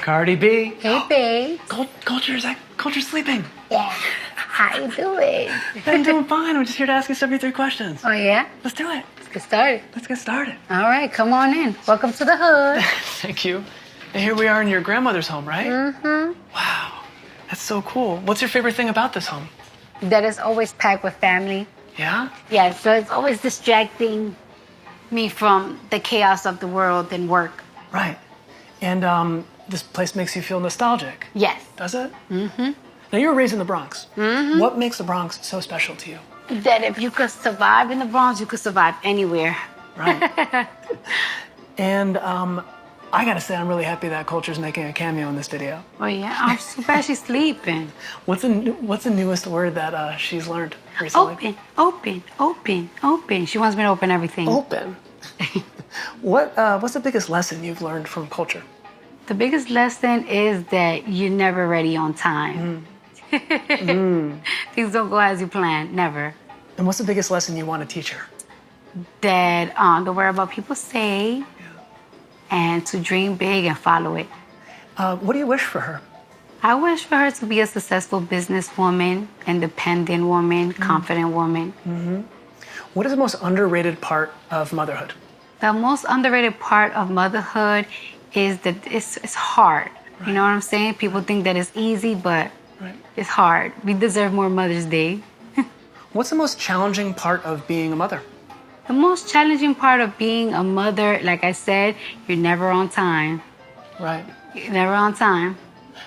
Cardi B. Hey, babe. Culture's sleeping. Yeah. How you doing? I'm doing fine. I'm just here to ask you 73 questions. Oh, yeah? Let's do it. Let's get started. Let's get started. All right, come on in. Welcome to the hood. Thank you. And here we are in your grandmother's home, right? Mm-hmm. Wow. That's so cool. What's your favorite thing about this home? That is always packed with family. Yeah? Yeah, so it's always distracting me from the chaos of the world and work. Right. And this place makes you feel nostalgic. Yes. Does it? Mm-hmm. Now, you were raised in the Bronx. Mm-hmm. What makes the Bronx so special to you? That if you could survive in the Bronx, you could survive anywhere. Right. And I gotta say, I'm really happy that Culture's making a cameo in this video. Oh, yeah? I'm so glad she's sleeping. What's the newest word that she's learned recently? Open. She wants me to open everything. Open. What's the biggest lesson you've learned from Culture? The biggest lesson is that you're never ready on time. Things don't go as you planned, never. And what's the biggest lesson you want to teach her? That don't worry about people say, and to dream big and follow it. What do you wish for her? I wish for her to be a successful businesswoman, independent woman, confident woman. Mm-hmm. What is the most underrated part of motherhood? The most underrated part of motherhood is that it's hard. Right. You know what I'm saying? People think that it's easy, but it's hard. We deserve more Mother's Day. What's the most challenging part of being a mother? The most challenging part of being a mother, like I said, you're never on time. Right. You're never on time.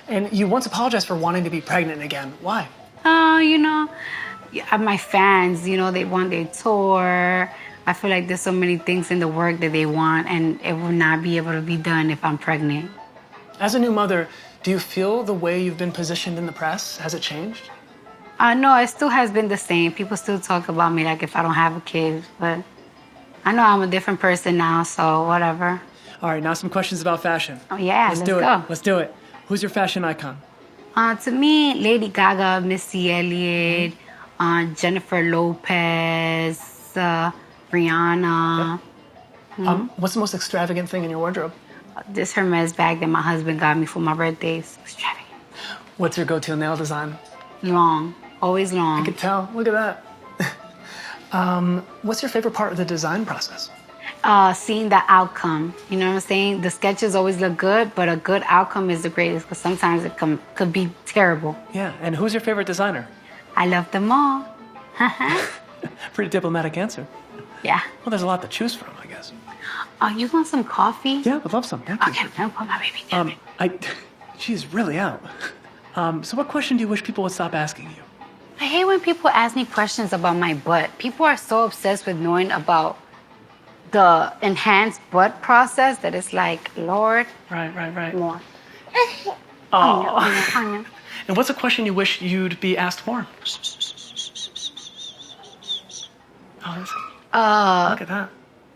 And you once apologized for wanting to be pregnant again. Why? My fans, they want their tour. I feel like there's so many things in the work that they want, and it will not be able to be done if I'm pregnant. As a new mother, do you feel the way you've been positioned in the press? Has it changed? No, it still has been the same. People still talk about me like if I don't have a kid, but I know I'm a different person now, so whatever. All right, now some questions about fashion. Oh, yeah, let's go. Let's do it. Who's your fashion icon? To me, Lady Gaga, Missy Elliott, Jennifer Lopez, Rihanna. Yep. What's the most extravagant thing in your wardrobe? This Hermes bag that my husband got me for my birthdays. Extravagant. What's your go-to nail design? Long. Always long. I could tell. Look at that. What's your favorite part of the design process? Seeing the outcome. You know what I'm saying? The sketches always look good, but a good outcome is the greatest because sometimes it could be terrible. Yeah, and who's your favorite designer? I love them all. Pretty diplomatic answer. Yeah. Well, there's a lot to choose from, I guess. You want some coffee? Yeah, I'd love some. Thank you. Okay, I'll put my baby down. She's really out. So what question do you wish people would stop asking you? I hate when people ask me questions about my butt. People are so obsessed with knowing about the enhanced butt process that it's like, Lord. Right. More. Oh. And what's a question you wish you'd be asked more? Oh, look at that.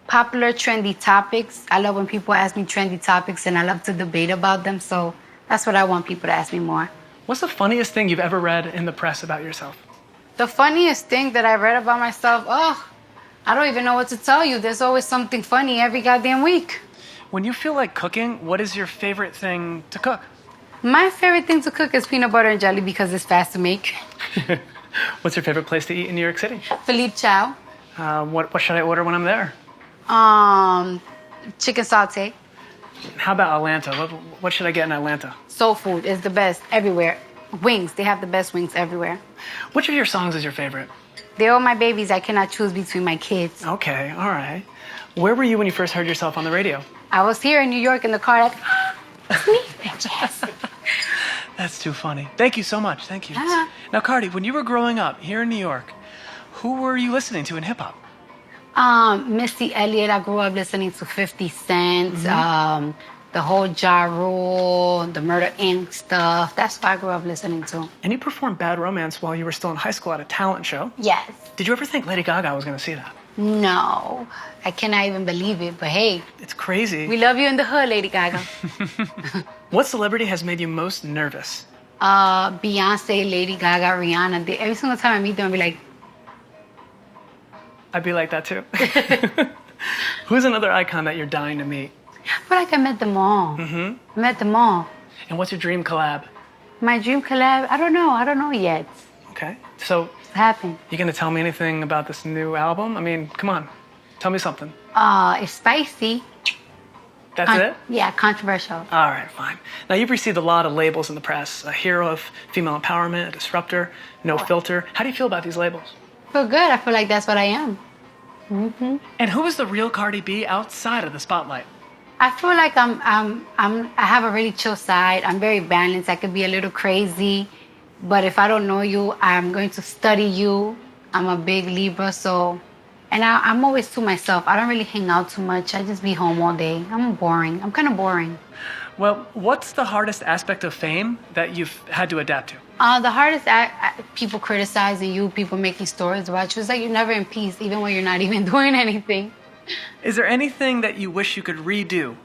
Popular trendy topics. I love when people ask me trendy topics, and I love to debate about them. So that's what I want people to ask me more. What's the funniest thing you've ever read in the press about yourself? The funniest thing that I read about myself, I don't even know what to tell you. There's always something funny every goddamn week. When you feel like cooking, what is your favorite thing to cook? My favorite thing to cook is peanut butter and jelly because it's fast to make. What's your favorite place to eat in New York City? Philippe Chow. What should I order when I'm there? Chicken sauté. How about Atlanta? What should I get in Atlanta? Soul food is the best everywhere. Wings, they have the best wings everywhere. Which of your songs is your favorite? They're all my babies. I cannot choose between my kids. Okay, all right. Where were you when you first heard yourself on the radio? I was here in New York in the car like, me, bitches. That's too funny. Thank you so much. Thank you. Now, Cardi, when you were growing up here in New York, who were you listening to in hip-hop? Missy Elliott. I grew up listening to 50 Cent, the whole Ja Rule, the Murder Inc. stuff. That's what I grew up listening to. And you performed Bad Romance while you were still in high school at a talent show. Yes. Did you ever think Lady Gaga was going to see that? No. I cannot even believe it, but hey. It's crazy. We love you in the hood, Lady Gaga. What celebrity has made you most nervous? Beyonce, Lady Gaga, Rihanna. Every single time I meet them, I'll be like... I'd be like that too. Who's another icon that you're dying to meet? I feel like I met them all. I met them all. And what's your dream collab? My dream collab, I don't know yet. Okay. So, It's happened. you gonna tell me anything about this new album? I mean, come on, tell me something. It's spicy. That's it? Yeah, controversial. All right, fine. Now, you've received a lot of labels in the press: a hero of female empowerment, a disruptor, no filter. How do you feel about these labels? I feel good. I feel like that's what I am. And who is the real Cardi B outside of the spotlight? I feel like I have a really chill side. I'm very balanced. I could be a little crazy, but if I don't know you, I'm going to study you. I'm a big Libra, so, and I'm always to myself. I don't really hang out too much. I just be home all day. I'm boring. I'm kind of boring. Well, what's the hardest aspect of fame that you've had to adapt to? The hardest people criticizing you, people making stories about you. It's like you're never in peace, even when you're not even doing anything. Is there anything that you wish you could redo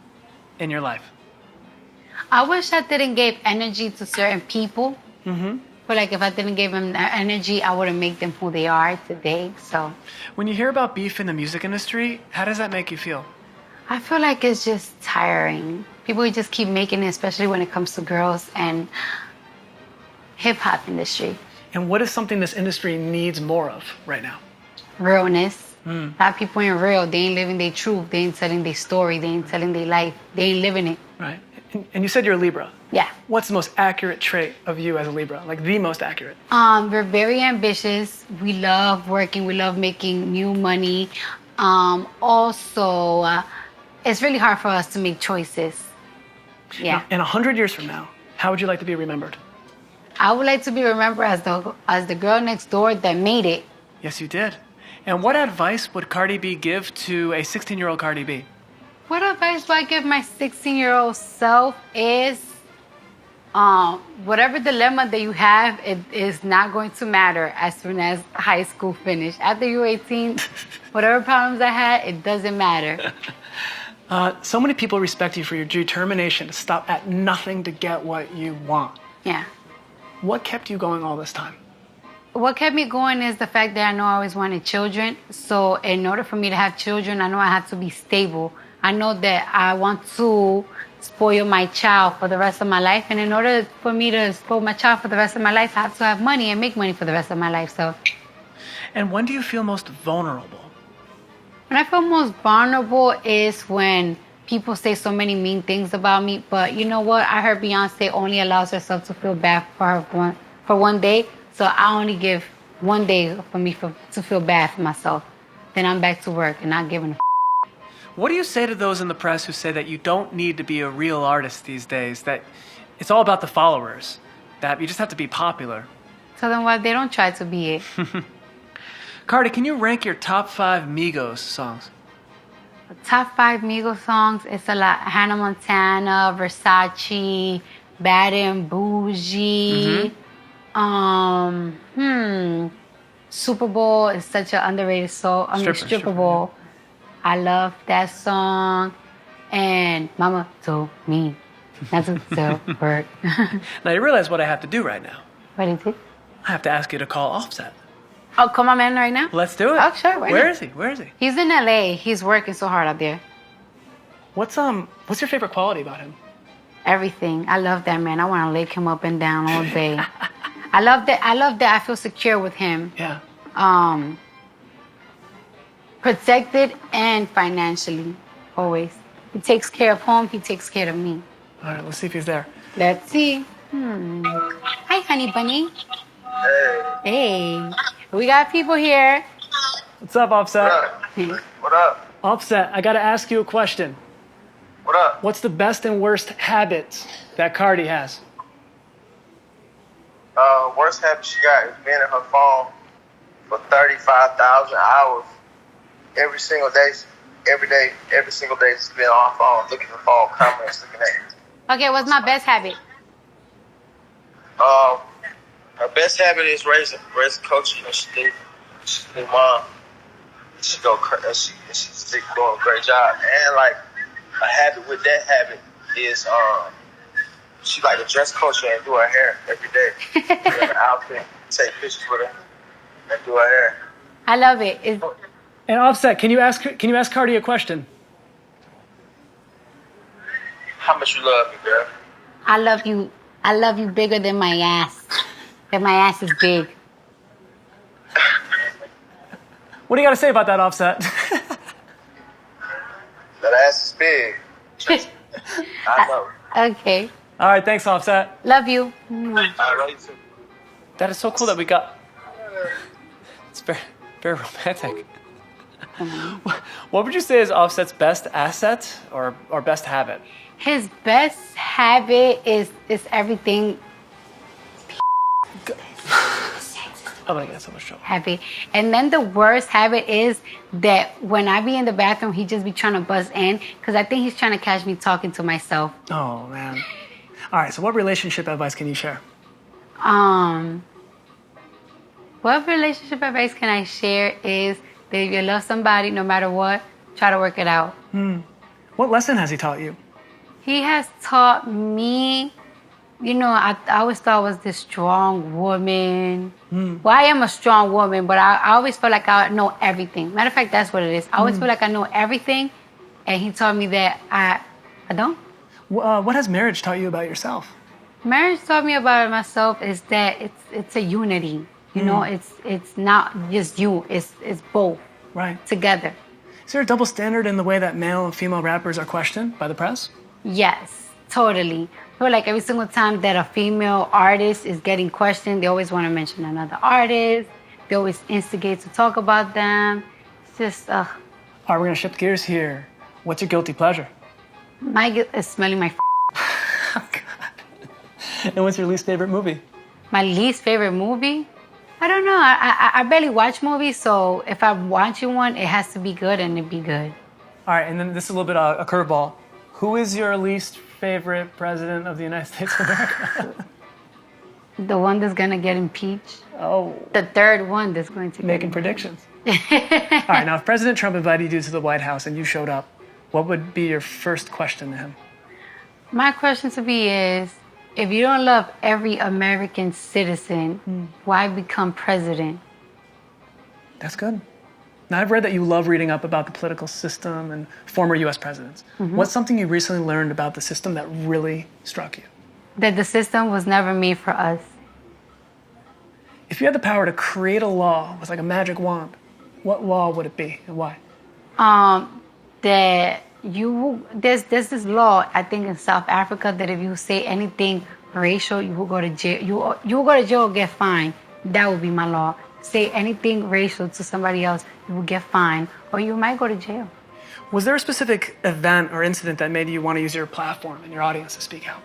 in your life? I wish I didn't give energy to certain people. But like if I didn't give them that energy, I wouldn't make them who they are today. So When you hear about beef in the music industry, how does that make you feel? I feel like it's just tiring. People just keep making it, especially when it comes to girls and hip hop industry. And what is something this industry needs more of right now? Realness. A lot of people ain't real. They ain't living their truth. They ain't telling their story. They ain't telling their life. They ain't living it. Right. And you said you're a Libra. Yeah. What's the most accurate trait of you as a Libra? Like the most accurate? We're very ambitious. We love working. We love making new money. Also, it's really hard for us to make choices. Yeah. In 100 years from now, how would you like to be remembered? I would like to be remembered as the girl next door that made it. Yes, you did. And what advice would Cardi B give to a 16-year-old Cardi B? What advice do I give my 16-year-old self is, whatever dilemma that you have, it is not going to matter as soon as high school finish. After you're 18, whatever problems I had, it doesn't matter. So many people respect you for your determination to stop at nothing to get what you want. Yeah. What kept you going all this time? What kept me going is the fact that I know I always wanted children. So in order for me to have children, I know I have to be stable. I know that I want to spoil my child for the rest of my life. And in order for me to spoil my child for the rest of my life, I have to have money and make money for the rest of my life. So. And when do you feel most vulnerable? When I feel most vulnerable is when people say so many mean things about me. But you know what? I heard Beyonce only allows herself to feel bad for one day. So I only give 1 day for me to feel bad for myself. Then I'm back to work and not giving a What do you say to those in the press who say that you don't need to be a real artist these days, that it's all about the followers, that you just have to be popular? So then why they don't try to be it? Cardi, can you rank your top 5 Migos songs? The top 5 Migos songs, it's a lot. Hannah Montana, Versace, Bad and Bougie. Super Bowl is such an underrated song. Stripper Bowl. I love that song. And Mama told me not to sell work. Now you realize what I have to do right now. What is it? I have to ask you to call Offset. Oh, call my man right now? Let's do it. Oh, sure. Where is he? Where is he? He's in LA. He's working so hard out there. What's your favorite quality about him? Everything. I love that man. I want to lick him up and down all day. I love that I feel secure with him. Yeah. Protected and financially, always. He takes care of home. He takes care of me. All right, let's see if he's there. Let's see. Hi, honey bunny. Hey. We got people here. What's up, Offset? What up? Offset, I gotta ask you a question. What up? What's the best and worst habits that Cardi has? Worst habit she got is being in her phone for 35,000 hours every single day, every single day, just being on her phone, looking at the phone, comments, looking at it. Okay, what's my best habit? Her best habit is raising coach. You know, she's a new mom. She's doing a great job. And like a habit with that habit is she like to dress culture and do her hair every day. Put her outfit, take pictures with her, and do her hair. I love it. And Offset, can you ask Cardi a question? How much you love me, girl? I love you. I love you bigger than my ass. That my ass is big. What do you got to say about that, Offset? That ass is big. I know. Okay. All right, thanks, Offset. Love you. I love you too. That is so cool that we got. It's very, very romantic. What would you say is Offset's best asset or best habit? His best habit is everything I'm gonna get in so much trouble. habit. And then the worst habit is that when I be in the bathroom, he just be trying to buzz in because I think he's trying to catch me talking to myself. Oh man. All right. So, what relationship advice can you share? What relationship advice can I share is that if you love somebody, no matter what, try to work it out. What lesson has he taught you? He has taught me, I always thought I was this strong woman. Well, I am a strong woman, but I always felt like I know everything. Matter of fact, that's what it is. I always feel like I know everything, and he taught me that I don't. What has marriage taught you about yourself? Marriage taught me about myself is that it's a unity. It's not just you. It's both Right. together. Is there a double standard in the way that male and female rappers are questioned by the press? Yes, totally. I feel like every single time that a female artist is getting questioned, they always want to mention another artist. They always instigate to talk about them. It's just, All right, we're gonna shift gears here. What's your guilty pleasure? my guilt is smelling my Oh, God. And what's your least favorite movie? My least favorite movie? I don't know. I barely watch movies, so if I'm watching one, it has to be good and it be good. All right, and then this is a little bit a curveball. Who is your least favorite president of the United States of America? The one that's gonna get impeached. Oh, The third one that's going to making predictions. All right, now if President Trump invited you to the White House and you showed up, what would be your first question to him? My question to be is, if you don't love every American citizen, why become president? That's good. Now, I've read that you love reading up about the political system and former U.S. presidents. What's something you recently learned about the system that really struck you? That the system was never made for us. If you had the power to create a law with like a magic wand, what law would it be and why? That there's this law, I think in South Africa, that if you say anything racial, you will go to jail. You will go to jail or get fined. That would be my law. Say anything racial to somebody else, you will get fined or you might go to jail. Was there a specific event or incident that made you want to use your platform and your audience to speak out?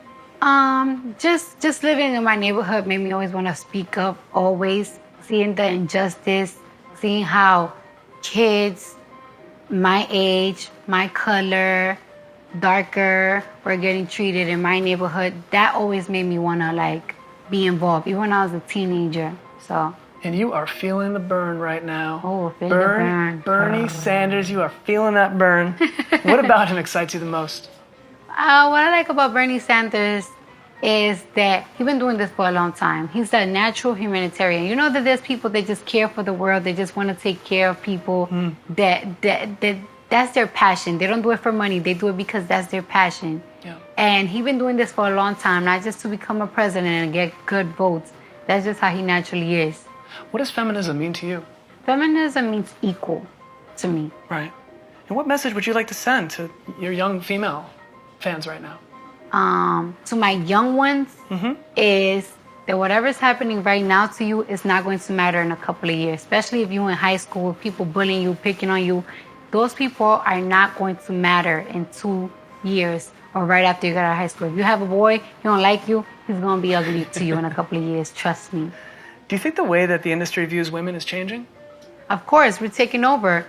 Just living in my neighborhood made me always want to speak up, always seeing the injustice, seeing how kids my age, my color, darker were getting treated in my neighborhood. That always made me want to be involved, even when I was a teenager. So. And you are feeling the burn right now. Oh, feeling the burn. Bernie Sanders, you are feeling that burn. What about him excites you the most? What I like about Bernie Sanders is that he's been doing this for a long time. He's a natural humanitarian. You know that there's people that just care for the world. They just want to take care of people. That's their passion. They don't do it for money. They do it because that's their passion. Yeah. And he's been doing this for a long time, not just to become a president and get good votes. That's just how he naturally is. What does feminism mean to you? Feminism means equal to me. Right. And what message would you like to send to your young female fans right now? To my young ones is that whatever's happening right now to you is not going to matter in a couple of years, especially if you're in high school, people bullying you, picking on you. Those people are not going to matter in 2 years or right after you get out of high school. If you have a boy, he don't like you, he's going to be ugly to you in a couple of years. Trust me. Do you think the way that the industry views women is changing? Of course, we're taking over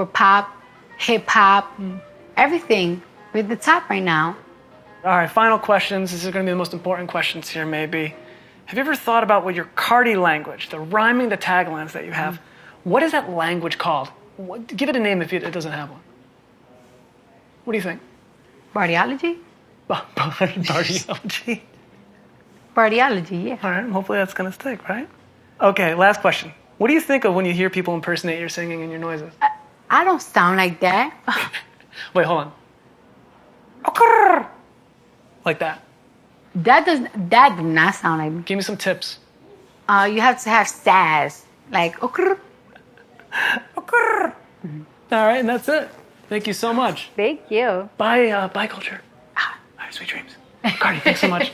pop, hip hop, everything. We're at the top right now. All right, final questions. This is going to be the most important questions here, maybe. Have you ever thought about what your Cardi language, the rhyming, the taglines that you have, what is that language called? Give it a name if it doesn't have one. What do you think? Bardiology? Bardiology. Bardiology, yeah. All right, hopefully that's going to stick, right? Okay, last question. What do you think of when you hear people impersonate your singing and your noises? I don't sound like that. Wait, hold on. Like that. That do not sound like. Give me some tips. You have to have sass, like okr. All right, and that's it. Thank you so much. Thank you. Bye, bye, culture. All right, sweet dreams. Cardi, thanks so much.